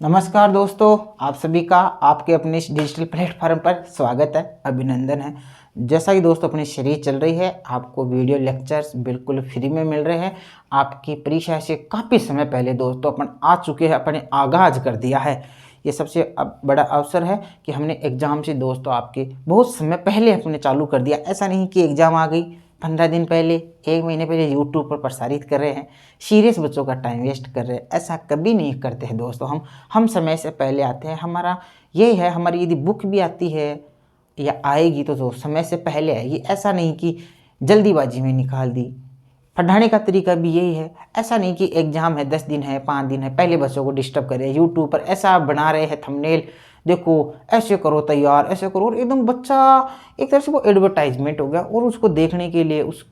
नमस्कार दोस्तों, आप सभी का आपके अपने इस डिजिटल प्लेटफॉर्म पर स्वागत है, अभिनंदन है। जैसा कि दोस्तों अपनी सीरीज चल रही है, आपको वीडियो लेक्चर्स बिल्कुल फ्री में मिल रहे हैं। आपकी परीक्षा से काफ़ी समय पहले दोस्तों अपन आ चुके हैं, अपने आगाज़ कर दिया है। ये सबसे अब बड़ा अवसर है कि हमने एग्ज़ाम से दोस्तों आपके बहुत समय पहले अपने चालू कर दिया। ऐसा नहीं कि एग्ज़ाम आ गई 15 दिन पहले, 1 महीने पहले यूट्यूब पर प्रसारित कर रहे हैं, सीरियस बच्चों का टाइम वेस्ट कर रहे हैं। ऐसा कभी नहीं करते हैं दोस्तों। हम समय से पहले आते हैं। हमारा यही है, हमारी यदि बुक भी आती है या आएगी तो समय से पहले आएगी। ऐसा नहीं कि जल्दीबाजी में निकाल दी। पढ़ाने का तरीका भी यही है। ऐसा नहीं कि एग्जाम है, 10 दिन है, 5 दिन है, पहले बच्चों को डिस्टर्ब कर रहे हैं। यूट्यूब पर ऐसा बना रहे हैं थंबनेल, देखो ऐसे करो तैयार, ऐसे करो, और एकदम बच्चा एक तरह से वो एडवर्टाइजमेंट हो गया और उसको देखने के लिए उस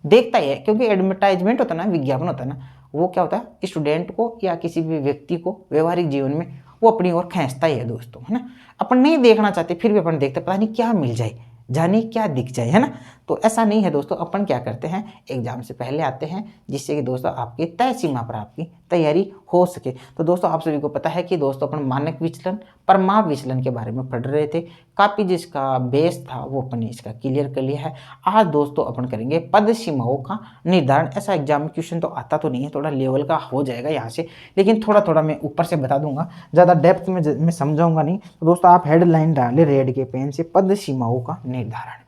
देखता ही है। क्योंकि एडवर्टाइजमेंट होता है ना, विज्ञापन होता है ना, वो क्या होता है, स्टूडेंट को या किसी भी व्यक्ति को व्यवहारिक जीवन में वो अपनी ओर खींचता ही है दोस्तों, है ना। अपन नहीं देखना चाहते, फिर भी अपन देखते, पता नहीं क्या मिल जाए, जाने क्या दिख जाए, है ना। तो ऐसा नहीं है दोस्तों। अपन क्या करते हैं, एग्जाम से पहले आते हैं, जिससे कि दोस्तों आपकी तय सीमा पर आपकी तैयारी हो सके। तो दोस्तों आप सभी को पता है कि दोस्तों अपन मानक विचलन, परमाप विचलन के बारे में पढ़ रहे थे। काफ़ी जिसका बेस था वो अपन ने इसका क्लियर कर लिया है। आज दोस्तों अपन करेंगे पद सीमाओं का निर्धारण। ऐसा एग्जाम में क्वेश्चन तो आता तो नहीं है, थोड़ा लेवल का हो जाएगा यहाँ से, लेकिन थोड़ा थोड़ा मैं ऊपर से बता दूंगा, ज़्यादा डेप्थ में मैं समझाऊंगा नहीं। तो दोस्तों आप हेडलाइन डालें रेड के पेन से, पद सीमाओं का निर्धारण।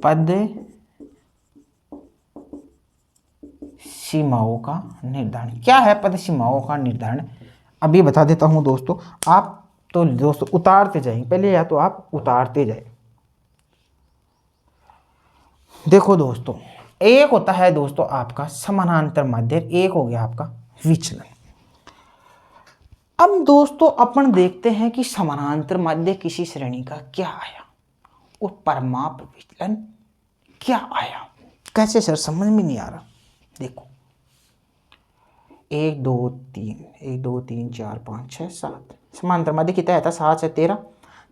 पद सीमाओं का निर्धारण क्या है? पद सीमाओं का निर्धारण अभी बता देता हूं दोस्तों। आप तो दोस्तों उतारते जाएंगे पहले, या तो आप उतारते जाए। देखो दोस्तों, एक होता है दोस्तों आपका समानांतर माध्य, एक हो गया आपका विचलन। अब दोस्तों अपन देखते हैं कि समानांतर माध्य किसी श्रेणी का क्या आया और परमाप विचलन क्या आया। कैसे सर, समझ में नहीं आ रहा। देखो 1 2 3 1 2 3 4 5 6 7 समांतर माध्य कितना आता है? 7 से 13,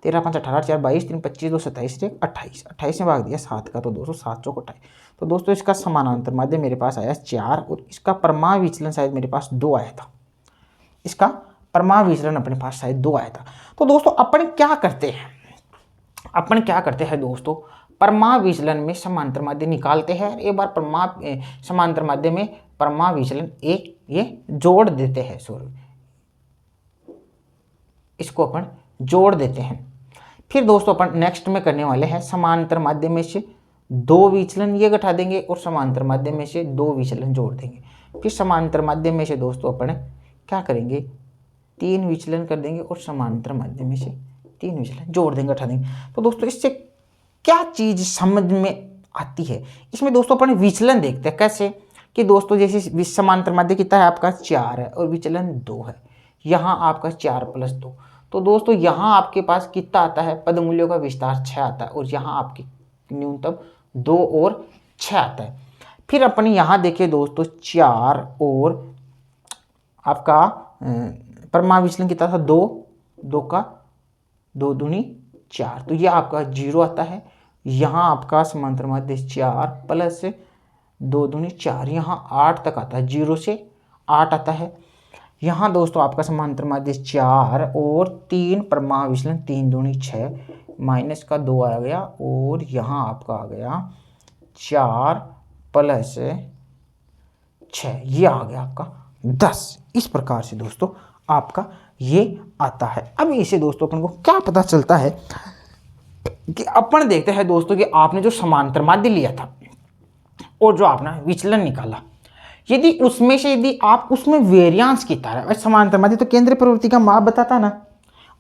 13 5 18 4 22 3 25 2 27 28, 28 में भाग दिया 7 का, तो दोस्तों 7 चौक 28। तो दोस्तों इसका समानांतर माध्य मेरे पास आया 4 और इसका परमाप विचलन शायद मेरे पास 2 आया था। इसका परमाप विचलन अपने पास शायद 2 आया था। तो दोस्तों अपन क्या करते हैं दोस्तों, परमाप विचलन में समांतर माध्य निकालते हैं। एक बार परमाप समांतर माध्य में परमाप विचलन एक ये जोड़ देते हैं, इसको अपन जोड़ देते हैं। फिर दोस्तों अपन नेक्स्ट में करने वाले हैं, समांतर माध्य में से 2 विचलन ये घटा देंगे और समांतर माध्य में से 2 विचलन जोड़ देंगे। फिर समांतर माध्य में से दोस्तों अपन क्या करेंगे, 3 विचलन कर देंगे और समांतर माध्य में से 3 विचलन जोड़ देंगे, घटा देंगे। तो दोस्तों इससे क्या चीज समझ में आती है? इसमें दोस्तों अपन विचलन देखते हैं कैसे, कि दोस्तों जैसे समांतर माध्य कितना है आपका 4 है और विचलन 2 है। यहाँ आपका 4 + 2, तो दोस्तों यहाँ आपके पास कितना आता है, पद मूल्यों का विस्तार 6 आता है, और यहाँ आपकी न्यूनतम 2 और 6 आता है। फिर अपन यहाँ देखिए दोस्तों 4 और आपका परमाप विचलन कितना था 2, 2 का 2 दूनी 4, तो ये आपका 0 आता है। यहाँ आपका समांतर माध्य 4 + 2 दूनी 4, यहाँ 8 तक आता है, 0 से 8 आता है। यहाँ दोस्तों आपका समांतर माध्य 4 और 3 परमाप विचलन 3 दूनी 6, माइनस का 2 आ गया, और यहाँ आपका आ गया 4 + 6, ये आ गया आपका 10। इस प्रकार से दोस्तों आपका ये आता है। अब इसे दोस्तों अपन को क्या पता चलता है कि अपन देखते हैं दोस्तों कि आपने जो समांतर माध्य लिया था और जो आपने विचलन निकाला, यदि उसमें से यदि आप उसमें वेरिएंस की तरह, समांतर माध्य तो केंद्रीय प्रवृत्ति का माप बताता ना,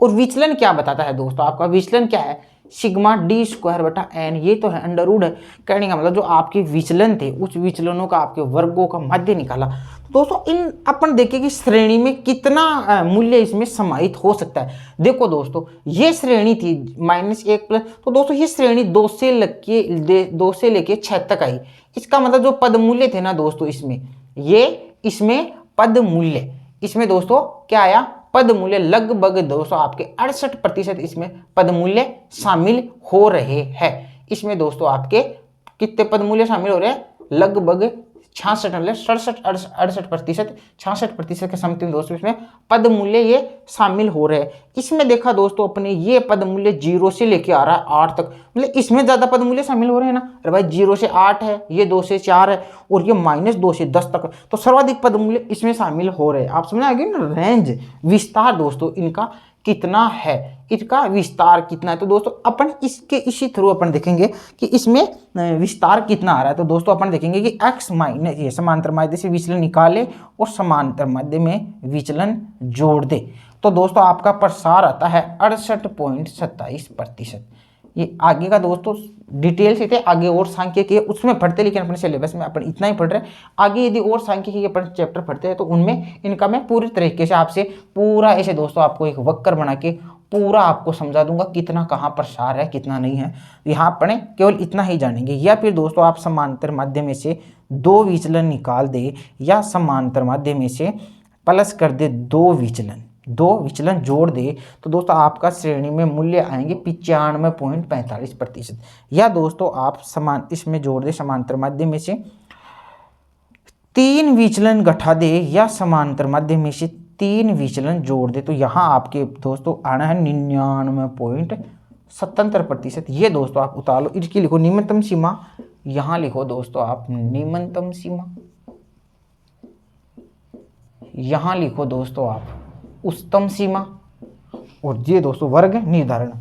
और विचलन क्या बताता है दोस्तों, आपका विचलन क्या है, सिग्मा d²/n, ये तो है अंडर रूट है। कहने का मतलब जो आपके विचलन थे उस विचलनों का आपके वर्गों का माध्य निकाला। तो दोस्तों इन अपन देखें कि श्रेणी में कितना मूल्य इसमें समाहित हो सकता है। देखो दोस्तों ये श्रेणी थी -1 तो दोस्तों ये श्रेणी 2 से लेके 6 तक आई। इसका मतलब जो पद मूल्य थे ना दोस्तों, इसमें पद मूल्य, इसमें दोस्तों क्या आया, पद मूल्य लगभग दोस्तों आपके 68% इसमें पद मूल्य शामिल हो रहे हैं। इसमें दोस्तों आपके कितने पद मूल्य शामिल हो रहे हैं, लगभग 66 मतलब 68% 66% के समथिंग दोस्तों इसमें पद मूल्य ये शामिल हो रहे हैं। इसमें देखा दोस्तों अपने ये पद मूल्य 0 से लेके आ रहा है 8 तक, मतलब इसमें ज्यादा पद मूल्य शामिल हो रहे हैं ना। अरे भाई 0 से 8 है, ये 2 से 4 है और ये -2 से 10 तक, तो सर्वाधिक पद मूल्य इसमें शामिल हो रहे हैं। आप समझ आ गए ना, रेंज विस्तार दोस्तों इनका कितना है, इसका विस्तार कितना है। तो दोस्तों अपन इसके इसी थ्रू अपन देखेंगे कि इसमें विस्तार कितना आ रहा है। तो दोस्तों अपन देखेंगे कि x माइनस ये समांतर माध्य से विचलन निकाले और समांतर माध्य में विचलन जोड़ दे। तो दोस्तों आपका प्रसार आता है 68.27%। ये आगे का दोस्तों डिटेल से थे, आगे और सांख्यिकी उसमें पढ़ते, लेकिन अपने सिलेबस में अपन इतना ही पढ़ रहे हैं। आगे यदि और सांख्यिकी अपन चैप्टर पढ़ते हैं तो उनमें इनका मैं पूरी तरीके से आपसे पूरा ऐसे दोस्तों आपको एक वक्र बना के पूरा आपको समझा दूंगा कितना कहाँ प्रसार है कितना नहीं है। यहाँ अपने केवल इतना ही जानेंगे। या फिर दोस्तों आप समांतर माध्य में से 2 विचलन निकाल दे या समांतर माध्य में से प्लस कर दे 2 विचलन जोड़ दे, तो दोस्तों आपका श्रेणी में मूल्य आएंगे 95.45%। या दोस्तों आप इसमें जोड़ दे समांतर माध्य में से 3 विचलन घटा दे या समांतर माध्य में से 3 विचलन जोड़ दे, तो यहाँ आपके दोस्तों आना है 99.77%। ये दोस्तों आप उतार लो, इसकी लिखो न्यूनतम सीमा, यहाँ लिखो दोस्तों आप न्यूनतम सीमा, यहाँ लिखो दोस्तों आप उच्चतम सीमा, और ये दोस्तों वर्ग निर्धारण।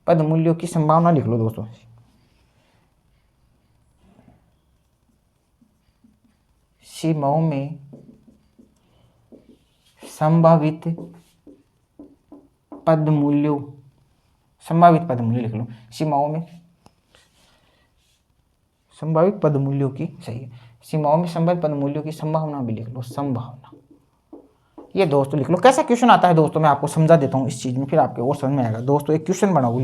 पद मूल्यों की संभावना लिख लो दोस्तों, सीमाओं में संभावित पद मूल्यों, संभावित पद मूल्य लिख लो, सीमाओं में संभावित पद मूल्यों की, सही है, सीमाओं में संभावित पद मूल्यों की संभावना भी लिख लो, संभावना। ये दोस्तों लिख लो। कैसा क्वेश्चन आता है दोस्तों मैं आपको समझा देता हूँ इस चीज में, फिर आपके और समझ में आएगा। दोस्तों एक क्वेश्चन बनाओ,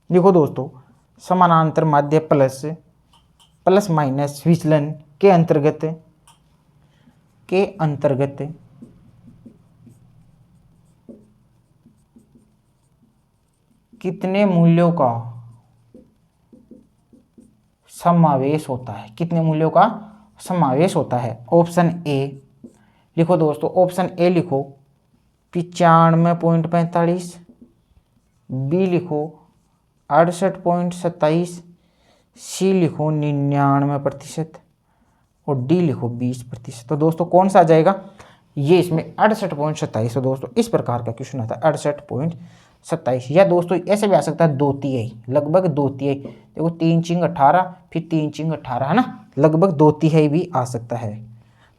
लिखो दोस्तों, समानांतर माध्य प्लस माइनस विचलन के अंतर्गत कितने मूल्यों का समावेश होता है, कितने मूल्यों का समावेश होता है। ऑप्शन ए लिखो दोस्तों, ऑप्शन ए लिखो 95.45, बी लिखो 68.27, सी लिखो 99% और डी लिखो 20%। तो दोस्तों कौन सा आ जाएगा, ये इसमें 68.27। तो दोस्तों इस प्रकार का क्वेश्चन आता है 68.27। या दोस्तों ऐसे भी आ सकता है 2/3, लगभग 2/3। देखो 3 चिंग 18 फिर 3 चिंग 18 है ना, लगभग 2/3 भी आ सकता है।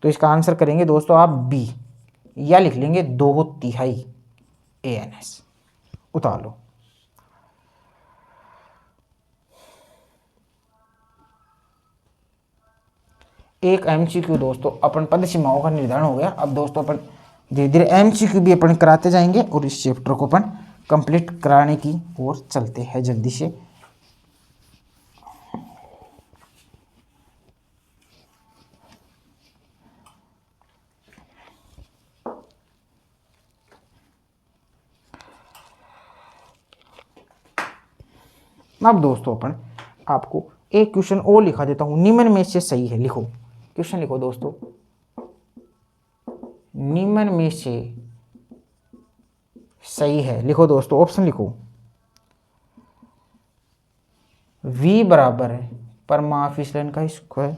तो इसका आंसर करेंगे दोस्तों आप बी, या लिख लेंगे 2/3 ANS। उतार लो। एक MCQ दोस्तों अपन पद सीमाओं का निर्धारण हो गया। अब दोस्तों अपन धीरे धीरे MCQ भी अपन कराते जाएंगे और इस चैप्टर को अपन कंप्लीट कराने की ओर चलते हैं जल्दी से। अब दोस्तों अपन आपको एक क्वेश्चन और लिखा देता हूं, निम्न में से सही है। लिखो क्वेश्चन, लिखो दोस्तों, निम्न में से सही है। लिखो दोस्तों, ऑप्शन लिखो, V बराबर है परमाणु विचलन का स्क्वायर,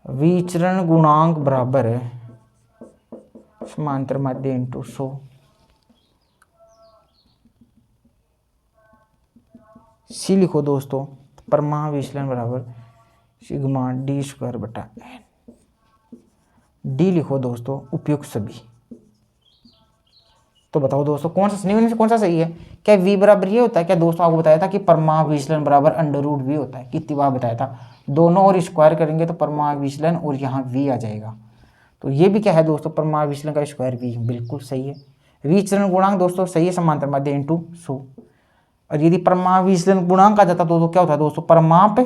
विचरण गुणांक बराबर है समांतर माध्य इंटू 100। सी लिखो दोस्तों, परमाणु विचलन बराबर सिग्मा d² बटा n। डी लिखो दोस्तों, उपयुक्त सभी। तो बताओ दोस्तों कौन सा निम्न से कौन सा सही है। क्या v बराबर ये होता है क्या दोस्तों, आपको बताया था कि परमाणु विचलन बराबर √v होता है, कितनी बार बताया था। दोनों और स्क्वायर करेंगे तो परमाणु विचलन और यहाँ v आ जाएगा। तो ये भी क्या है दोस्तों, परमाणु विचलन का स्क्वायर v, बिल्कुल सही है। विचरण गुणांक दोस्तों सही है, समांतर माध्य इंटू 100। और यदि परमाणु विचलन गुणांक आ जाता तो क्या होता है दोस्तों, परमाप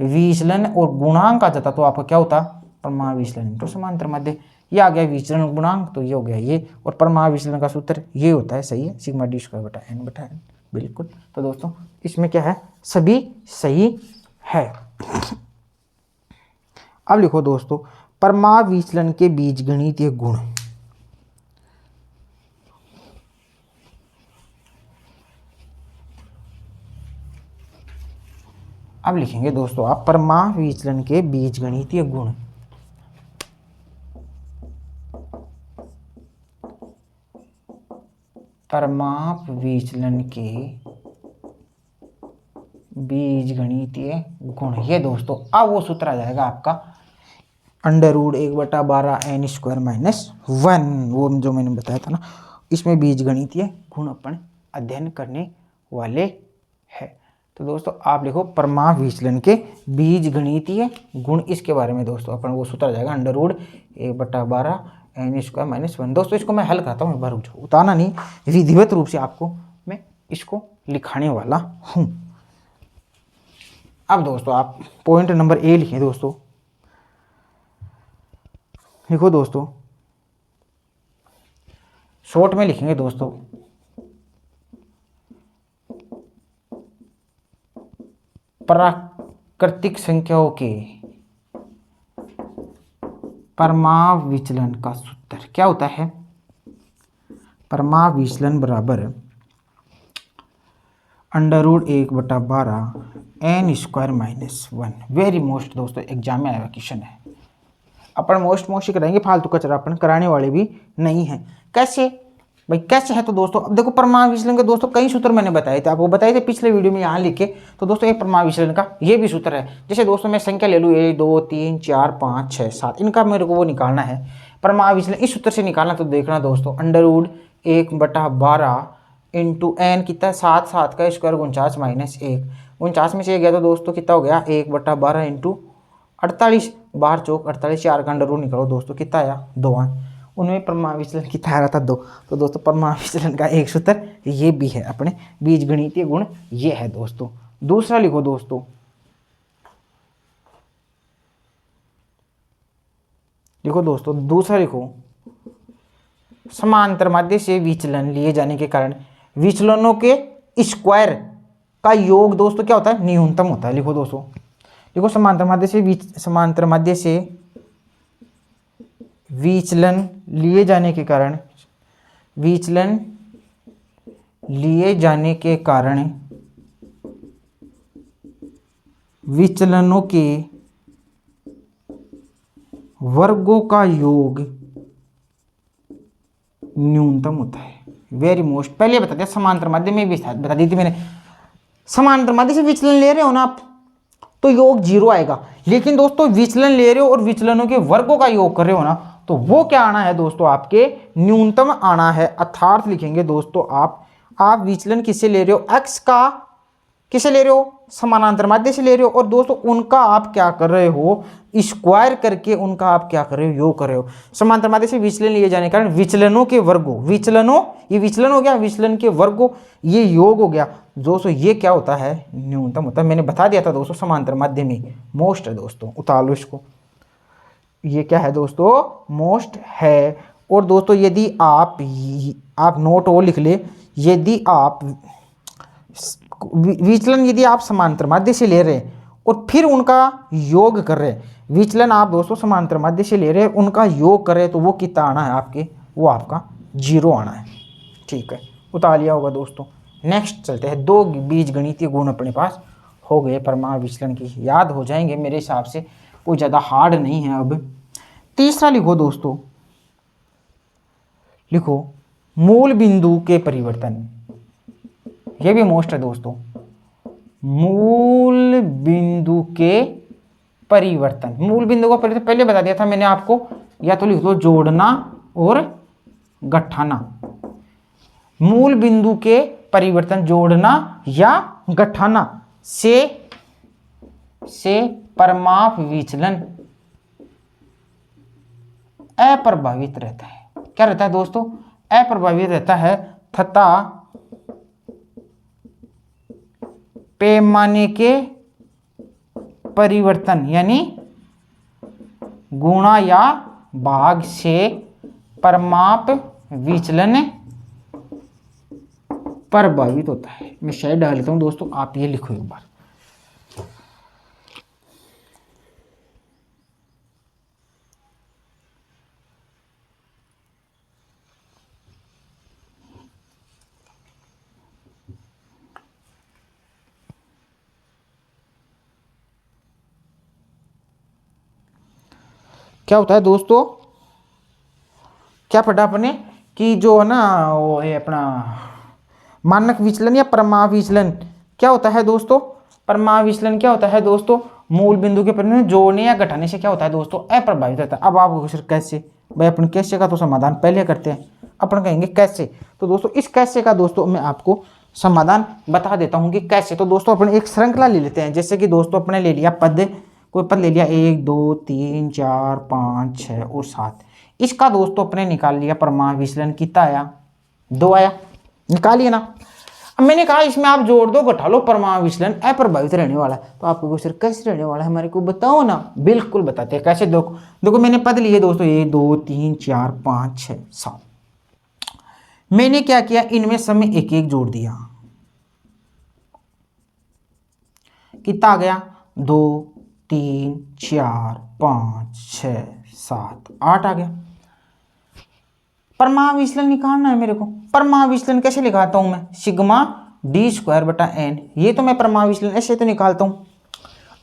विचलन, और गुणांक आ जाता तो आपका क्या होता, परमाणु विचलन इंटू समांतर माध्य। ये आ गया विचलन गुणांक, तो ये हो गया ये, और परमाणु विचलन का सूत्र ये होता है, सही है, सिग्मा डी स्क्वायर बटा एन, बिल्कुल। तो दोस्तों इसमें क्या है, सभी सही है। अब लिखो दोस्तों परमाणु विचलन के बीजगणितीय गुण। अब लिखेंगे दोस्तों आप परमाणु विचलन के बीजगणितीय गुण। परमाणु विचलन के बीजगणितीय गुण, ये दोस्तों अब वो सूत्र आ जाएगा आपका √1/12n² - 1, वो जो मैंने बताया था ना, इसमें बीजगणितीय गुण अपन अध्ययन करने वाले हैं। तो दोस्तों आप लिखो परमाणु विचलन के बीजगणितीय गुण, इसके बारे में दोस्तों अपन वो सूत्र आ जाएगा √1/12n² - 1। दोस्तों इसको मैं हल करता हूँ, एक बार रुक जाओ, उतारना नहीं, विधिवत रूप से आपको मैं इसको लिखाने वाला हूँ। अब दोस्तों आप पॉइंट नंबर ए लिखें दोस्तों, लिखो दोस्तों, शॉर्ट में लिखेंगे दोस्तों, प्राकृतिक संख्याओं के परमाणु विचलन का सूत्र क्या होता है, परमाणु विचलन बराबर √1/12n² - 1। वेरी मोस्ट दोस्तों एग्जाम में आया क्वेश्चन है, अपन मोस्ट ही कराएंगे, फालतू कचरा अपन कराने वाले भी नहीं है। कैसे भाई, कैसे है तो दोस्तों अब देखो परमाणु विचलन के दोस्तों कई सूत्र मैंने बताए थे, आपको बताए थे पिछले वीडियो में यहाँ लिखे। तो दोस्तों ये परमाणु विचलन का ये भी सूत्र है। जैसे दोस्तों मैं संख्या ले लूँ 1 2 3 4 5 6 7, इनका मेरे को वो निकालना है परमाणु विचलन, इस सूत्र से निकालना। तो देखना दोस्तों √1/12 इंटू n कितना है 7, 7 का स्क्वायर 49 - 1, 49 में से गया तो दोस्तों कितना हो गया 1/12 इंटू 48, 12 चौक 48, 4 का अंडर रूट निकालो दोस्तों कितना आया 2। उनमें परमाणु विचलन कितना आ रहा था 2। तो दोस्तों परमाणु विचलन का एक सूत्र ये भी है, अपने बीजगणितीय गुण ये है दोस्तों। दूसरा लिखो दोस्तों, दूसरा लिखो समांतर माध्य से विचलन लिए जाने के कारण विचलनों के स्क्वायर का योग दोस्तों क्या होता है, न्यूनतम होता है। लिखो दोस्तों, लिखो समांतर माध्य से विचलन लिए जाने के कारण विचलनों के वर्गों का योग न्यूनतम होता है। वेरी मोस्ट पहले बता दिया, समांतर माध्य में भी बता दी थी मैंने। समांतर माध्य से विचलन ले रहे हो ना आप तो योग 0 आएगा, लेकिन दोस्तों विचलन ले रहे हो और विचलनों के वर्गों का योग कर रहे हो ना तो वो क्या आना है दोस्तों, आपके न्यूनतम आना है। अर्थात लिखेंगे दोस्तों आप विचलन किससे ले रहे हो, x का किसे ले रहे हो, समानांतर माध्य से ले रहे हो, और दोस्तों उनका आप क्या कर रहे हो, स्क्वायर करके उनका आप क्या कर रहे हो, योग कर रहे हो। समांतर माध्य से विचलन लिए जाने के कारण विचलनों के वर्गों, ये विचलन हो गया, विचलन के वर्गों ये योग हो गया दोस्तों, ये क्या होता है, न्यूनतम होता है। मैंने बता दिया था दोस्तों समांतर माध्य में मोस्ट है दोस्तों, उतार लो इसको, ये क्या है दोस्तों, मोस्ट है। और दोस्तों यदि आप नोट वो लिख ले, यदि आप विचलन यदि आप समांतर माध्य से ले रहे हैं और फिर उनका योग कर रहे हैं, विचलन आप दोस्तों समांतर माध्य से ले रहे हैं उनका योग कर रहे हैं, तो वो कितना आना है आपके, वो आपका 0 आना है। ठीक है, उतार लिया होगा दोस्तों। नेक्स्ट चलते हैं, 2 बीजगणितीय गुण अपने पास हो गए परमाणु विचलन की, याद हो जाएंगे मेरे हिसाब से, कोई ज़्यादा हार्ड नहीं है। अब तीसरा लिखो दोस्तों, लिखो मूल बिंदु के परिवर्तन, ये भी मोस्ट है दोस्तों, मूल बिंदु के परिवर्तन। मूल बिंदु का परिवर्तन पहले बता दिया था मैंने आपको, या तो लिख दो जोड़ना और गठाना। मूल बिंदु के परिवर्तन जोड़ना या गठाना से परमाणु विचलन अप्रभावित रहता है। क्या रहता है दोस्तों, अप्रभावित रहता है, तथा पैमाने के परिवर्तन यानी गुणा या भाग से परिमाप विचलन प्रभावित होता है। मैं शायद डाल लेता हूं दोस्तों, आप ये लिखो एक बार। क्या होता है दोस्तों, क्या पढ़ा अपने कि जो है ना वो है अपना मानक विचलन या परिमाप विचलन क्या होता है दोस्तों। परिमाप विचलन क्या होता है दोस्तों, मूल बिंदु के परिमाण जोड़ने या घटाने से क्या होता है दोस्तों, अप्रभावित होता है। अब आपको सर कैसे, भाई अपन कैसे का तो समाधान पहले करते हैं, अपन कहेंगे कैसे। तो दोस्तों इस कैसे का दोस्तों मैं आपको समाधान बता देता हूं कि कैसे। तो दोस्तों अपन एक श्रृंखला ले लेते हैं, जैसे कि दोस्तों अपने ले लिया पद, कोई पद ले लिया 1 2 3 4 5 6 और 7। इसका दोस्तों अपने निकाल लिया परिमाप विचलन, कितना आया, 2 आया, निकालिए ना। अब मैंने कहा इसमें आप जोड़ दो घटा लो, परिमाप विचलन अप्रभावित रहने वाला है। तो आपको सर कैसे रहने वाला है हमारे को बताओ ना। बिल्कुल बताते हैं कैसे। देखो देखो मैंने पद लिए दोस्तों 1 2 3 4 5 6 7। मैंने क्या किया, इनमें सब में एक एक जोड़ दिया, कितना आ गया 2 3 4 5 6 7 8 आ गया। परिमाप विचलन निकालना है मेरे को। परिमाप विचलन कैसे निकालता हूं मैं, सिग्मा डी स्क्वायर बटा एन। ये तो मैं परिमाप विचलन ऐसे तो निकालता हूं।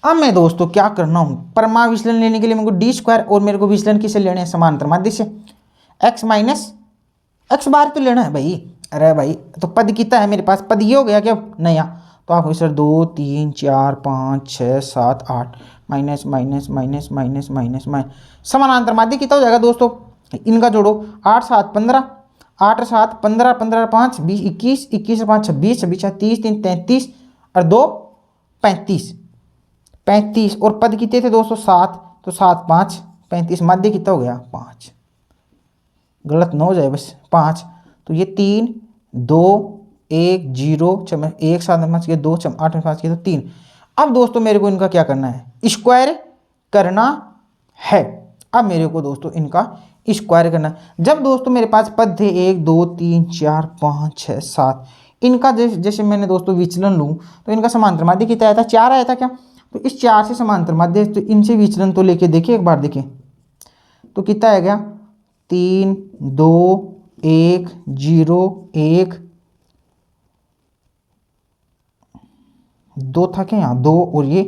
अब मैं दोस्तों क्या करना हूं, परिमाप विचलन लेने के लिए मेरे को डी स्क्वायर और मेरे को विचलन किसे लेने हैं, समांतर माध्य से। एक्स माइनस एक्स बार तो लेना है भाई। अरे भाई तो पद कितना है मेरे पास, पद ये हो गया क्या नया। तो आप sir 2 3 4 5 6 7 8 minus minus minus minus minus minus समानांतर माध्य कितना हो जाएगा दोस्तों, इनका जोड़ो 8 7 15, 8 7 15, 15 5 20 21, 21 5 26, 26 30 3 33 और 2 35, 35 और पद कितने थे दोस्तों 7, तो 7 5 35, मध्य कितना हो गया 5, गलत ना हो जाए बस 5। तो ये 3 2 1 0 1 7 5 के 2 8 5 के तो 3। अब दोस्तों मेरे को इनका क्या करना है, स्क्वायर करना है। अब मेरे को दोस्तों इनका स्क्वायर करना है। जब दोस्तों मेरे पास पद थे 1 2 3 4 5 6 7, इनका जैसे मैंने दोस्तों विचलन लूँ तो इनका समांतर माध्य कितना आया था, 4 आया था क्या। तो इस 4 से समांतर माध्य, तो इनसे विचलन तो लेके देखिए एक बार, देखिए तो कितना आ गया 3 2 1 0 1 2 था क्या यहाँ 2 और ये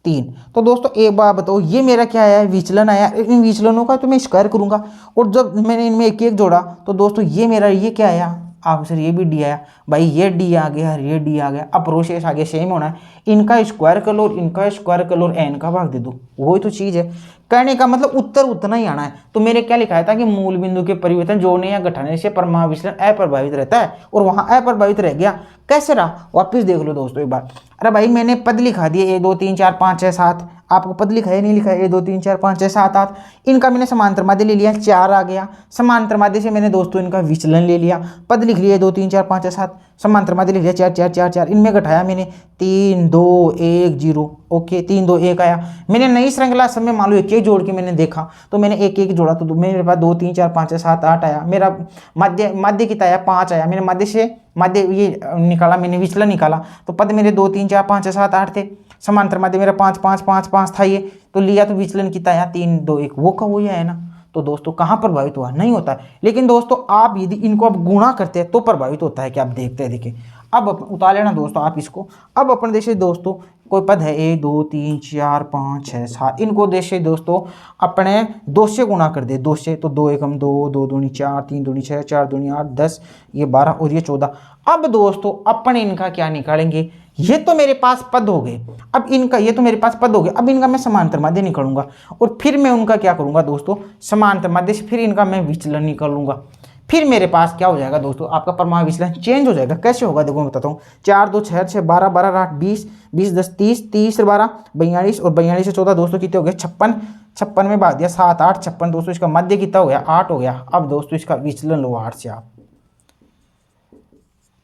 3। तो दोस्तों एक बार बताओ, ये मेरा क्या आया है, विचलन आया। इन विचलनों का तो मैं स्क्वायर करूंगा, और जब मैंने इनमें एक एक जोड़ा तो दोस्तों ये मेरा ये क्या आया, आप सर ये भी डी आया भाई, ये डी आ गया, ये डी आ गया। अब प्रोसेस आगे सेम होना है, इनका स्क्वायर कर लो, इनका स्क्वायर कर लो, एन का भाग दे दो, वही तो चीज़ है। कहने का मतलब उत्तर उतना ही आना है। तो मैंने क्या लिखा था कि मूल बिंदु के परिवर्तन जोड़ने या घटाने से परिमाप विचलन अप्रभावित रहता है, और वहां अप्रभावित रह गया। कैसे रहा वापिस देख लो दोस्तों एक बार। अरे भाई मैंने पद लिखा दिए 1 2 3 4 5 6 7, आपको पद लिखा है नहीं लिखा है 1 2 3 4 5 6 7 8। इनका मैंने समांतर माध्य ले लिया, 4 आ गया। समांतर माध्य से मैंने दोस्तों इनका विचलन ले लिया, पद लिख लिया 2 3 4 5 6 7, समांतर माध्य लिख लिया 4 4 4 4। इनमें घटाया मैंने 3 2 1 0, ओके 3 2 1 आया। मैंने नई श्रृंखला सब में मान लो एक एक जोड़ के मैंने देखा, तो मैंने एक एक जोड़ा तो मेरे पास 2 3 4 5 6 7 8 आया। मेरा माध्य कितना आया 5 आया। मैंने माध्य से माध्य ये निकाला, मैंने विचलन निकाला, तो पद मेरे 2 3 4 5 6 7 8 थे। समांतर माध्य मेरा 5 5 5 5 था, ये तो लिया, तो विचलन कितना आया 3 2 1, वो का वही आया ना। तो दोस्तों कहाँ प्रभावित हुआ, नहीं होता है। लेकिन दोस्तों आप यदि इनको अब गुणा करते हैं तो प्रभावित होता है, कि आप देखते हैं। देखिए अब उतार लेना दोस्तों आप इसको। अब अपन जैसे दोस्तों कोई पद है 1 2 3 4 5 6 7, इनको जैसे दोस्तों अपने 2 से गुणा कर दे, 2 से, तो 2 एकम 2 2 दूनी 4 3 दूनी 6 4 दूनी 8 10, ये 12 और ये 14। अब दोस्तों अपन इनका क्या निकालेंगे, ये तो मेरे पास पद हो गए। अब इनका ये तो मेरे पास पद हो गए, अब इनका मैं समांतर माध्य निकालूंगा, और फिर मैं उनका क्या करूंगा दोस्तों, समांतर माध्य से फिर इनका मैं विचलन निकालूंगा। फिर मेरे पास क्या हो जाएगा दोस्तों, आपका परिमाप विचलन चेंज हो जाएगा। कैसे होगा देखो मैं बताता हूँ। 4 2 6 6 12 12 8 20 20 10 30 30 से 12 42, और 42 से 14 दोस्तों कितने हो गए 56, 56 में भाग दिया 7 8 56 दोस्तों, इसका मध्य कितना हो गया 8 हो गया। अब दोस्तों इसका विचलन लो 8 से, आप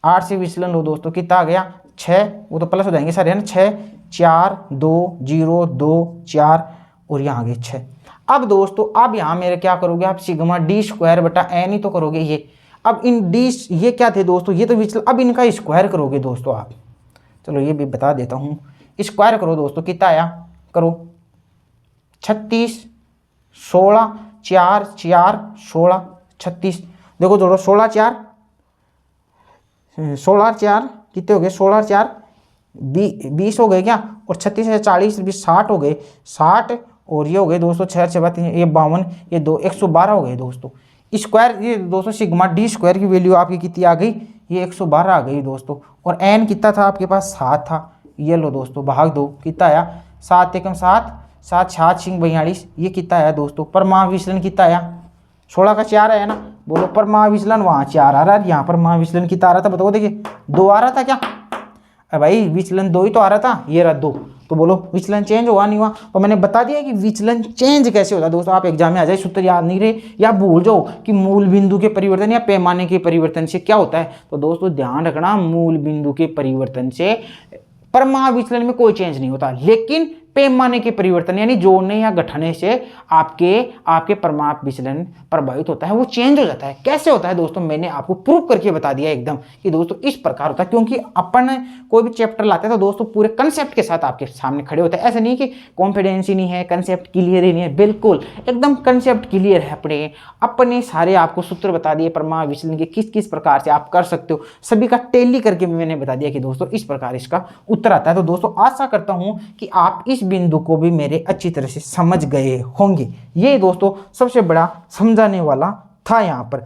8 से विचलन लो दोस्तों, कितना आ गया 6, वो तो प्लस हो जाएंगे सारे है ना, 6 4 2 0 2 4 और यहाँ आ गए 6। अब दोस्तों अब यहाँ मेरे क्या करोगे आप, सिग्मा डी स्क्वायर बटा एन ही तो करोगे ये। अब इन डी, ये क्या थे दोस्तों, ये तो विचलन, अब इनका स्क्वायर करोगे दोस्तों आप। चलो ये भी बता देता हूँ, स्क्वायर करो दोस्तों, कितना आया, करो 36, 16, 4 4 16 36। देखो जोड़ो, 16 4 कितने हो गए, 16 4 20 हो गए क्या, और 36 से 40 20 60 हो गए, 60 और ये हो गए दोस्तों 6 6 3 ये 52, ये 2 112 हो गए दोस्तों। स्क्वायर ये दोस्तों सिग्मा डी स्क्वायर की वैल्यू आपकी कितनी आ गई, ये 112 आ गई दोस्तों। और एन कितना था आपके पास, 7 था। ये लो दोस्तों भाग दो, कितना आया, 7 एकम 7, 7 7 सिंह 42, ये कितना आया दोस्तों। पर महाविचलन कितना आया, 16 का 4 आया ना, बोलो। पर महाविचलन वहाँ 4 आ रहा है, यहाँ पर महाविचलन कितना आ रहा था बताओ, देखिए 2 आ रहा था क्या, भाई विचलन 2 ही तो आ रहा था, ये रहा 2। तो बोलो विचलन चेंज हुआ नहीं हुआ। तो मैंने बता दिया कि विचलन चेंज कैसे होता है दोस्तों। आप एग्जाम में आ जाए, सूत्र याद नहीं रहे या भूल जाओ कि मूल बिंदु के परिवर्तन या पैमाने के परिवर्तन से क्या होता है, तो दोस्तों ध्यान रखना, मूल बिंदु के परिवर्तन से परमाणु विचलन में कोई चेंज नहीं होता, लेकिन पैमाने के परिवर्तन यानी जोड़ने या घटाने से आपके परमाणु विचलन प्रभावित होता है, वो चेंज हो जाता है। कैसे होता है दोस्तों, मैंने आपको प्रूव करके बता दिया एकदम कि दोस्तों इस प्रकार होता है। क्योंकि अपन कोई भी चैप्टर लाते हैं तो दोस्तों पूरे कंसेप्ट के साथ आपके सामने खड़े होते हैं। ऐसा नहीं कि कॉन्फिडेंस ही नहीं है, कंसेप्ट क्लियर ही नहीं है, बिल्कुल एकदम कंसेप्ट क्लियर है। अपने सारे आपको सूत्र बता दिए परमाणु विचलन के, किस किस प्रकार से आप कर सकते हो, सभी का टैली करके मैंने बता दिया कि दोस्तों इस प्रकार इसका उत्तर आता है। तो दोस्तों आशा करता हूं कि आप इस बिंदु को भी मेरे अच्छी तरह से समझ गए होंगे। ये दोस्तों सबसे बड़ा समझाने वाला था यहाँ पर।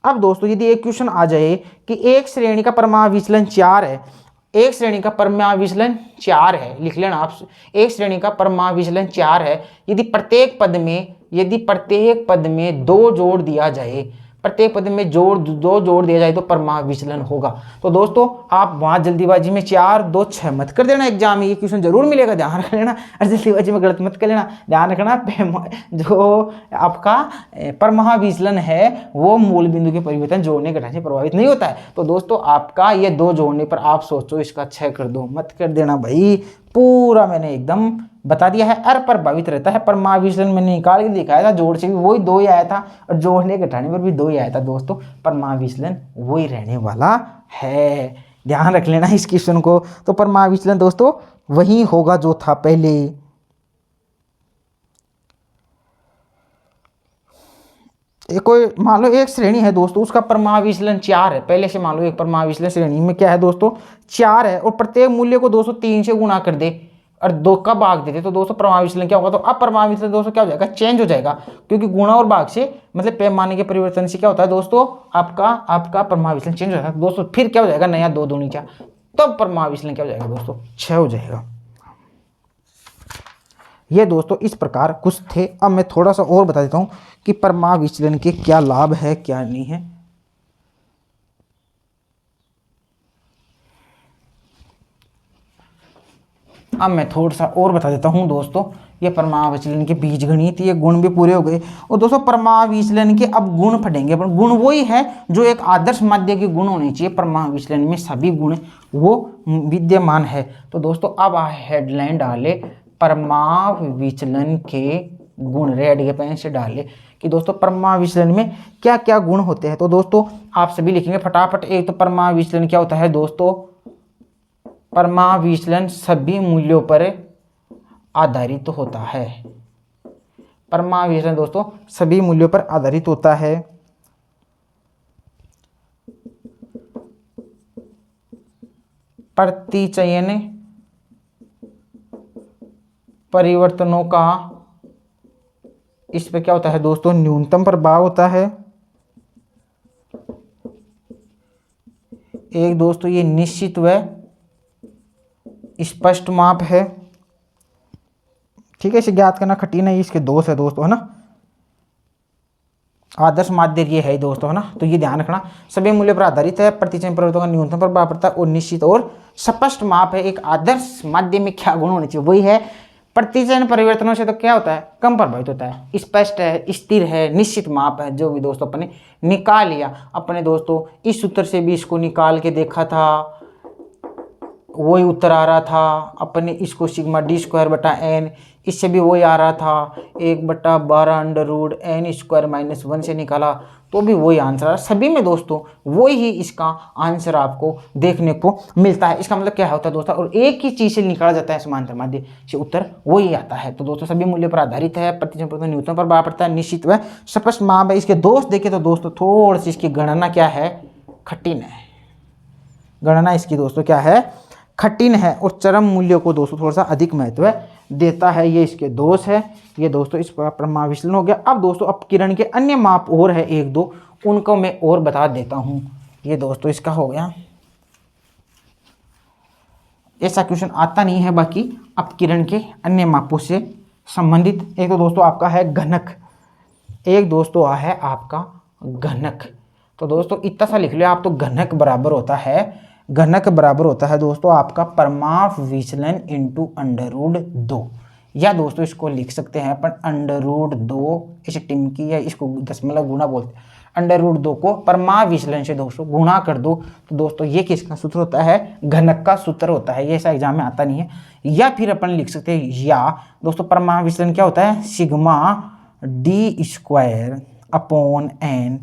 अब दोस्तों यदि एक क्वेश्चन आ जाए कि एक श्रेणी का परमाणु विचलन 4 है, एक श्रेणी का परमाणु विचलन 4 है, लिख लेना आप, एक श्रेणी का परमाणु विचलन 4 है, यदि प्रत्येक पद में 2 जोड़ दिया जाए, प्रत्येक पद में दो जोड़ दिया जाए तो परमाणु विचलन होगा। तो दोस्तों आप वहां जल्दीबाजी में 4 2 6 मत कर देना, एग्जाम में ये क्वेश्चन जरूर मिलेगा, ध्यान रख लेना। और जल्दीबाजी में गलत मत कर लेना, ध्यान रखना। जो आपका परमाणु विचलन है वो मूल बिंदु के परिवर्तन जोड़ने घटाने से प्रभावित नहीं होता है। तो दोस्तों आपका ये 2 जोड़ने पर आप सोचो इसका 6 कर दो, मत कर देना भाई, पूरा मैंने एकदम बता दिया है। अर प्रभावित रहता है, परमाणु विचलन मैंने निकाल के दिखाया था, जोड़ से भी वही 2 ही आया था और जोड़ने घटाने पर भी 2 ही आया था दोस्तों। परमाणु विचलन वही रहने वाला है, ध्यान रख लेना इस क्वेश्चन को। तो परमाणु विचलन दोस्तों वही होगा जो था पहले। कोई मान लो एक श्रेणी है दोस्तों, उसका परमाणु विचलन 4 है, पहले से मान लो एक परमाणु विचलन श्रेणी में क्या है दोस्तों 4 है, और प्रत्येक मूल्य को दोस्तों 3 से गुणा कर दे और 2 का भाग दे दे, तो दोस्तों परमाणु विचलन क्या होगा, तो अब परमाणु विचलन दोस्तों क्या हो जाएगा, चेंज हो जाएगा। क्योंकि गुणा और भाग से मतलब पैमाने के परिवर्तन से क्या होता है दोस्तों, आपका परमाणु विचलन चेंज हो जाता है दोस्तों। फिर क्या हो जाएगा, नया 2 दूनी 4, तब परमाणु विचलन क्या हो जाएगा दोस्तों, 6 हो जाएगा। ये दोस्तों इस प्रकार कुछ थे। अब मैं थोड़ा सा और बता देता हूं कि परमाणु विचलन के क्या लाभ है क्या नहीं है। अब मैं थोड़ा सा और बता देता हूं दोस्तों, ये परमाणु विचलन के बीजगणित, ये गुण भी पूरे हो गए। और दोस्तों परमाणु विचलन के अब गुण पढ़ेंगे, पर गुण वही है जो एक आदर्श माध्य के गुण होने चाहिए। परमाणु विचलन में सभी गुण वो विद्यमान है। तो दोस्तों अब हेडलाइन डाले परमाणु विचलन के गुण, रेड के पेन से डाले कि दोस्तों परमाणु विचलन में क्या क्या गुण होते हैं। तो दोस्तों आप सभी लिखेंगे फटाफट। एक तो परमाणु विचलन क्या होता है दोस्तों, परमाणु विचलन सभी मूल्यों पर आधारित होता है। परमाणु विचलन दोस्तों सभी मूल्यों पर आधारित होता है। प्रतिचयन परिवर्तनों का इस पे क्या होता है दोस्तों, न्यूनतम प्रभाव होता है। एक दोस्तों ये निश्चित व स्पष्ट माप है, ठीक है, इसे ज्ञात करना कठिन है, इसके दोष है दोस्तों, है ना। आदर्श माध्य ये है दोस्तों, है ना। तो ये ध्यान रखना, सभी मूल्य पर आधारित है, प्रतिचयन परिवर्तनों का न्यूनतम प्रभाव पड़ता है और निश्चित और स्पष्ट माप है। एक आदर्श माध्य में क्या गुण होने चाहिए, वही है। प्रतिचयन परिवर्तनों से तो क्या होता है, कम प्रभावित होता है, स्पष्ट है, स्थिर है, निश्चित माप है, जो भी दोस्तों अपने निकाल लिया। अपने दोस्तों इस सूत्र से भी इसको निकाल के देखा था, वही उत्तर आ रहा था अपने, इसको सिग्मा डी स्क्वायर बटा एन, इससे भी वही आ रहा था 1/12 √n² - 1 से निकाला तो भी वही आंसर आ रहा। सभी में दोस्तों वही ही इसका आंसर आपको देखने को मिलता है। इसका मतलब क्या होता है दोस्तों, और एक ही चीज से निकाला जाता है समांतर माध्य से उत्तर वही आता है। तो दोस्तों सभी मूल्य पर आधारित है, प्रतिशत न्यूटन पर बराबर पड़ता है, निश्चित व स्पष्ट माप है। इसके दोष देखे तो दोस्तों थोड़ी सी इसकी गणना क्या है, कठिन है। गणना इसकी दोस्तों क्या है, कठिन है, और चरम मूल्यों को दोस्तों थोड़ा सा अधिक महत्व देता है। ये इसके दोष है। ये दोस्तों इस प्रमाण विश्लेषण हो गया। अब दोस्तों अपकिरण के अन्य माप और है एक दो, उनको मैं और बता देता हूं। ये दोस्तों इसका हो गया, ऐसा क्वेश्चन आता नहीं है बाकी अपकिरण के अन्य मापों से संबंधित। एक तो दोस्तों आपका है घनक, एक दोस्तों है आपका घनक। तो दोस्तों इतना सा लिख लिया आप, तो घनक बराबर होता है, घनक बराबर होता है दोस्तों आपका परमाप विचलन इंटू √2, या दोस्तों इसको लिख सकते हैं अपन √2, इसे टिमकी या इसको दशमलव गुणा बोलते हैं। √2 को परमाप विचलन से दोस्तों गुणा कर दो, तो दोस्तों ये किसका सूत्र होता है, घनक का सूत्र होता है। ये ऐसा एग्जाम में आता नहीं है। या फिर अपन लिख सकते हैं, या दोस्तों परमाप विचलन क्या होता है, sigma d² upon n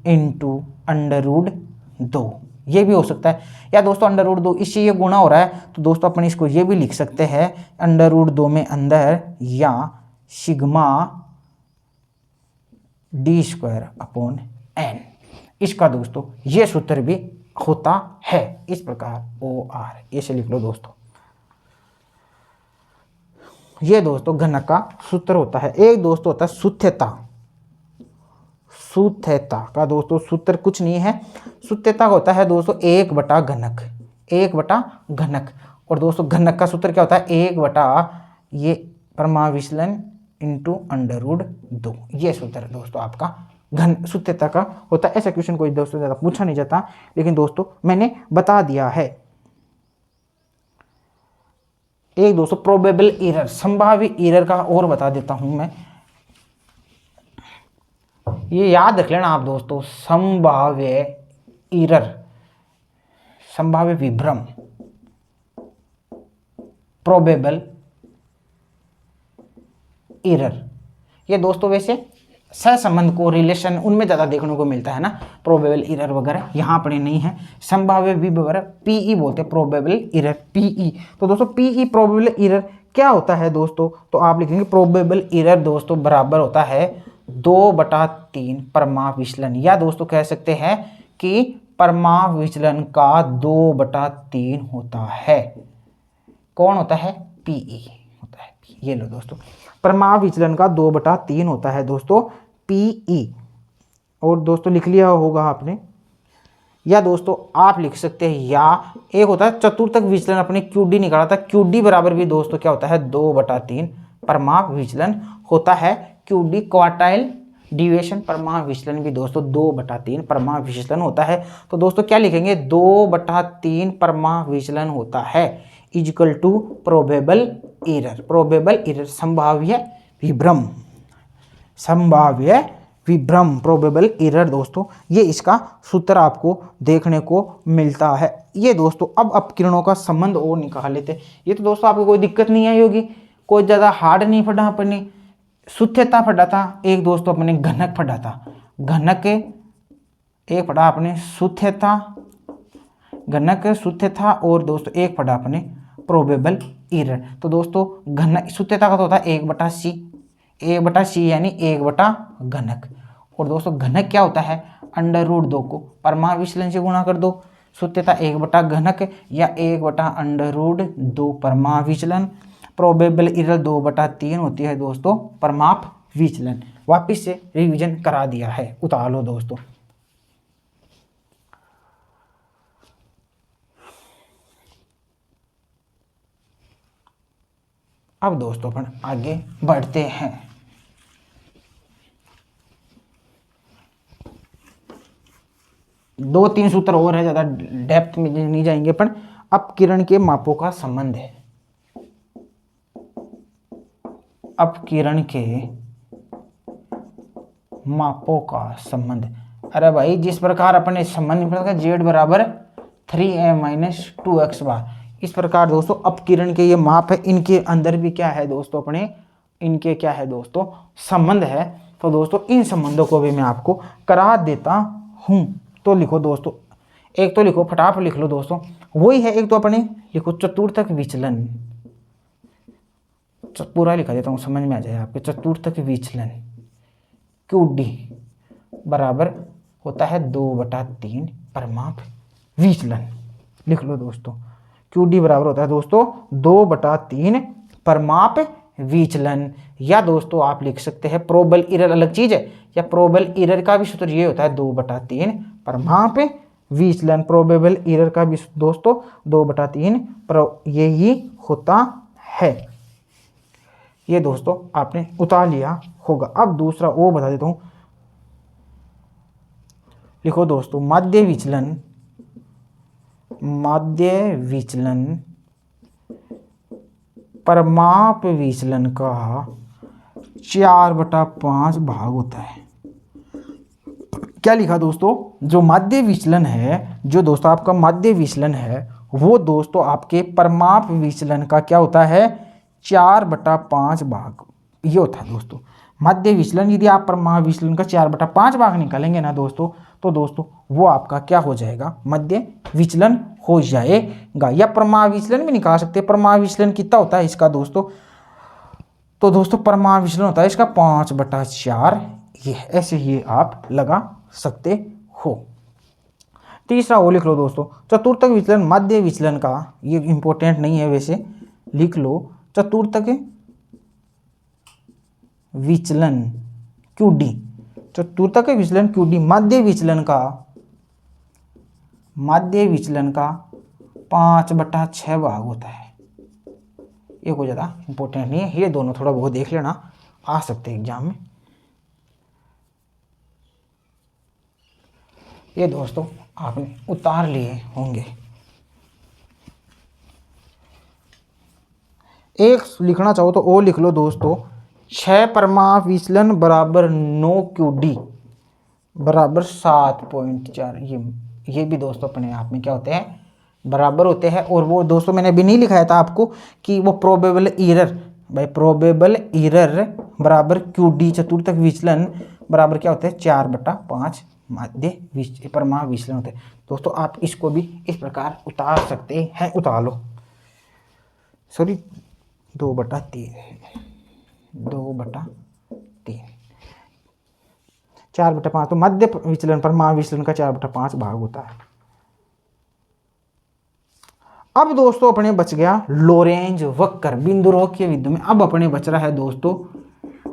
into √2, ये भी हो सकता है। या दोस्तों √2 इससे ये गुणा हो रहा है, तो दोस्तों अपन इसको ये भी लिख सकते हैं √2 में अंदर, या सिग्मा d² अपॉन n। इसका दोस्तों ये सूत्र भी होता है इस प्रकार, OR ऐसे लिख लो दोस्तों। ये दोस्तों घनक का सूत्र होता है। एक दोस्तों होता है सुत्यता। सुत्यता का दोस्तों सूत्र कुछ नहीं है, सुत्यता होता है दोस्तों 1/घनक, 1/घनक। और दोस्तों घनक का सूत्र क्या होता है, 1/ ये परमाणु विचलन इंटू √2, ये सूत्र है दोस्तों आपका घन सुत्यता का होता है। ऐसा क्वेश्चन कोई दोस्तों ज़्यादा पूछा नहीं जाता, लेकिन दोस्तों मैंने बता दिया है। एक दोस्तों प्रोबेबल एरर, संभावित एरर का और बता देता हूं मैं, ये याद रख लेना आप दोस्तों, संभाव्य एरर, संभाव्य विभ्रम, प्रोबेबल एरर, ये दोस्तों वैसे सहसंबंध को रिलेशन उनमें ज़्यादा देखने को मिलता है ना, प्रोबेबल एरर वगैरह यहाँ पर नहीं है। संभाव्य विभ्रम पीई बोलते हैं, प्रोबेबल एरर पीई। तो दोस्तों पीई प्रोबेबल एरर क्या होता है दोस्तों, तो आप लिखेंगे प्रोबेबल एरर दोस्तों बराबर होता है 2/3 परमाप विचलन, या दोस्तों कह सकते हैं कि परमाप विचलन का 2/3 होता है। कौन होता है, पीई होता है। ये लो दोस्तों, परमाप विचलन का 2/3 होता है दोस्तों पीई। और दोस्तों लिख लिया होगा आपने, या दोस्तों आप लिख सकते हैं, या एक होता है चतुर्थक विचलन, अपने QD निकाला था, QD बराबर भी दोस्तों क्या होता है 2/3 परमाप विचलन होता है। QD क्वार्टाइल डिविएशन परमाप विचलन भी दोस्तों 2/3 परमाप विचलन होता है। तो दोस्तों क्या लिखेंगे, 2/3 परमाप विचलन होता है equal to probable error. Probable error संभाव्य विभ्रम, संभाव्य विभ्रम प्रोबेबल एरर दोस्तों, ये इसका सूत्र आपको देखने को मिलता है। ये दोस्तों अब अपकिरणों का संबंध और निकाल लेते। ये तो दोस्तों आपको कोई दिक्कत नहीं आई होगी, कोई ज़्यादा हार्ड नहीं पढ़ा अपने, सुत्यता पढ़ा था, एक दोस्तों अपने घनक पढ़ा था, घनक एक पढ़ा अपने सुत्यता, घनक सुत्यता, और दोस्तों एक पढ़ा अपने प्रोबेबल एरर। तो दोस्तों घनक सुत्यता का तो होता है 1/c, 1/c यानी 1/घनक। और दोस्तों घनक क्या होता है, √2 को परमाप विचलन से गुणा कर दो, सुत्यता 1/घनक या 1/√2 परमाप विचलन। प्रोबेबल एरर 2/3 होती है दोस्तों परमाप विचलन। वापिस से रिवीजन करा दिया है, उतार लो दोस्तों। अब दोस्तों अपन आगे बढ़ते हैं। दो तीन सूत्र और है, ज़्यादा डेप्थ में नहीं जाएंगे अपन। अपकिरण के मापों का संबंध है, अपकिरण के मापों का संबंध। अरे भाई जिस प्रकार अपने संबंध Z बराबर 3a माइनस 2x बार। इस प्रकार दोस्तों अपकिरण के ये माप है, इनके अंदर भी क्या है दोस्तों अपने, इनके क्या है दोस्तों संबंध है। तो दोस्तों इन संबंधों को भी मैं आपको करा देता हूं। तो लिखो दोस्तों, एक तो लिखो फटाफट लिख लो दोस्तों, वही है। एक तो अपने लिखो चतुर्थक विचलन, पूरा लिखा देता हूं समझ में आ जाए आपके। चतुर्थक विचलन QD बराबर होता है 2/3 परिमाप विचलन। लिख लो दोस्तों, QD बराबर होता है दोस्तों 2/3 परिमाप विचलन। या दोस्तों आप लिख सकते हैं प्रोबल एरर, अलग चीज है, या प्रोबल एरर का भी सूत्र ये होता है 2/3 परिमाप विचलन। प्रोबेबल एरर का भी दोस्तों 2/3 यही होता है। ये दोस्तों आपने उतार लिया होगा। अब दूसरा वो बता देता हूं, लिखो दोस्तों माध्य विचलन, माध्य विचलन परिमाप विचलन का 4/5 भाग होता है। क्या लिखा दोस्तों, जो माध्य विचलन है, जो दोस्तों आपका माध्य विचलन है, वो दोस्तों आपके परिमाप विचलन का क्या होता है 4/5 भाग ये होता है दोस्तों माध्य विचलन। यदि आप परिमाप विचलन का 4/5 भाग निकालेंगे ना दोस्तों, तो दोस्तों वो आपका क्या हो जाएगा मध्य विचलन हो जाएगा। या परिमाप विचलन भी निकाल सकते हैं। परिमाप विचलन कितना होता है इसका दोस्तों, तो दोस्तों परिमाप विचलन होता है इसका 5/4। ये ऐसे ही आप लगा सकते हो। तीसरा वो लिख लो दोस्तों चतुर्थक विचलन माध्य विचलन का, ये इंपॉर्टेंट नहीं है वैसे, लिख लो चतुर्थक विचलन QD, चतुर्थक विचलन QD माध्य विचलन का 5/6 भाग होता है। ये कोई ज़्यादा इंपॉर्टेंट नहीं है, ये दोनों थोड़ा बहुत देख लेना, आ सकते हैं एग्जाम में। ये दोस्तों आपने उतार लिए होंगे। एक लिखना चाहो तो वो लिख लो दोस्तों 6 परिमाप विचलन बराबर 9 QD बराबर 7.4। ये भी दोस्तों अपने आप में क्या होते हैं बराबर होते हैं। और वो दोस्तों मैंने अभी नहीं लिखाया था आपको कि वो प्रोबेबल एरर, भाई प्रोबेबल एरर बराबर QD चतुर्थक विचलन बराबर क्या होते हैं 4/5 माध्य परिमाप विचलन होते हैं। दोस्तों आप इसको भी इस प्रकार उतार सकते हैं, उतार लो, सॉरी 2/3 4/5 तो मध्य विचलन परिमाप विचलन का 4/5 भाग होता है। अब दोस्तों अपने बच गया लोरेंज वक्र बिंदुरोक्य विद्युत में। अब अपने बच रहा है दोस्तों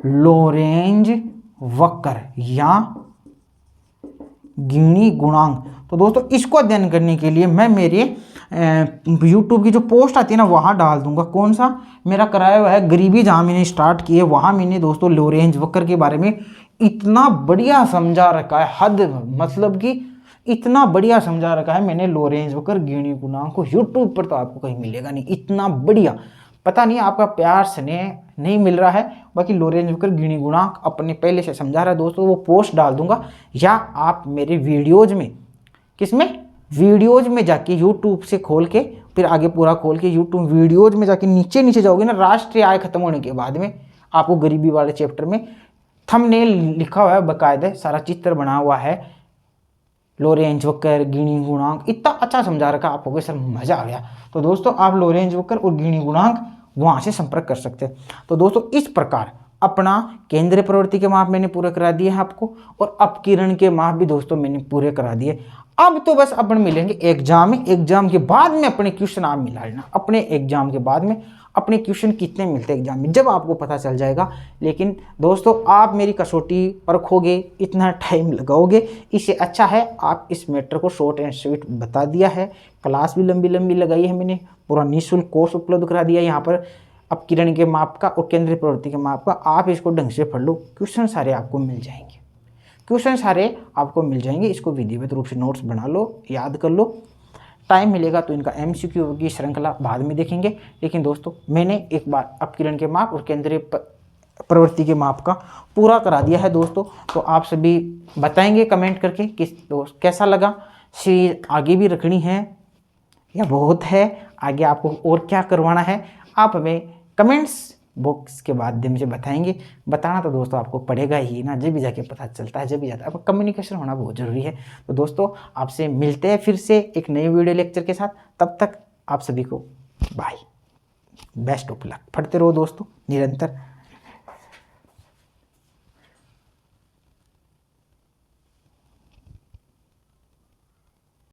लोरेंज वक्र या गिनी गुणांक। तो दोस्तों इसको अध्ययन करने के लिए मैं मेरे YouTube की जो पोस्ट आती है ना वहाँ डाल दूंगा। कौन सा मेरा कराया हुआ है गरीबी, जहाँ मैंने स्टार्ट की है, वहाँ मैंने दोस्तों लोरेंज वक्र के बारे में इतना बढ़िया समझा रखा है, हद मतलब कि इतना बढ़िया समझा रखा है मैंने लोरेंज वक्र गिनी गुणांक को। YouTube पर तो आपको कहीं मिलेगा नहीं, इतना बढ़िया। पता नहीं आपका प्यार स्नेह नहीं मिल रहा है, बाकी लोरेंज वक्र गिनी गुणांक अपने पहले से समझा रहा है दोस्तों, वो पोस्ट डाल दूंगा। या आप मेरे वीडियोज में, किसमें वीडियोज में जाके YouTube से खोल के फिर आगे पूरा खोल के YouTube वीडियोज में जाके नीचे जाओगे ना, राष्ट्रीय आय खत्म होने के बाद में आपको गरीबी वाले चैप्टर में थंबनेल लिखा हुआ है, बाकायदा सारा चित्र बना हुआ है, लोरेंज वक्र गिनी गुणांक इतना अच्छा समझा रखा आपको, सर मजा आ गया। तो दोस्तों आप लोरेंज वक्र और गिनी गुणांक वहां से संपर्क कर सकते हैं। तो दोस्तों इस प्रकार अपना केंद्रीय प्रवृत्ति के माप मैंने पूरे करा दिए हैं आपको, और अपकिरण के माप भी दोस्तों मैंने पूरे करा दिए। अब तो बस अपन मिलेंगे एग्जाम में, एग्जाम के बाद में अपने क्वेश्चन आप मिला लेना। अपने एग्जाम के बाद में अपने क्वेश्चन कितने मिलते हैं एग्जाम में, जब आपको पता चल जाएगा। लेकिन दोस्तों आप मेरी कसौटी परखोगे, इतना टाइम लगाओगे, इससे अच्छा है आप इस मैटर को शॉर्ट एंड स्वीट बता दिया है। क्लास भी लंबी लंबी लगाई है मैंने, पूरा निःशुल्क कोर्स उपलब्ध करा दिया यहाँ पर अपकिरण के माप का और केंद्रीय प्रवृत्ति के माप का। आप इसको ढंग से पढ़ लो, क्वेश्चन सारे आपको मिल जाएंगे, क्वेश्चन सारे आपको मिल जाएंगे। इसको विधिवत रूप से नोट्स बना लो, याद कर लो। टाइम मिलेगा तो इनका MCQ की श्रृंखला बाद में देखेंगे। लेकिन दोस्तों मैंने एक बार अपकिरण के माप और केंद्रीय प्रवृत्ति के माप का पूरा करा दिया है दोस्तों। तो आप सभी बताएंगे कमेंट करके किस दोस्त कैसा लगा। सीरीज आगे भी रखनी है या बहुत है, आगे आपको और क्या करवाना है आप हमें कमेंट्स बॉक्स के माध्यम से बताएंगे। बताना तो दोस्तों आपको पड़ेगा ही ना, जब भी जाके पता चलता है, जब भी जाता है। अब कम्युनिकेशन होना बहुत ज़रूरी है। तो दोस्तों आपसे मिलते हैं फिर से एक नई वीडियो लेक्चर के साथ, तब तक आप सभी को बाय, बेस्ट ऑफ लक। पढ़ते रहो दोस्तों निरंतर।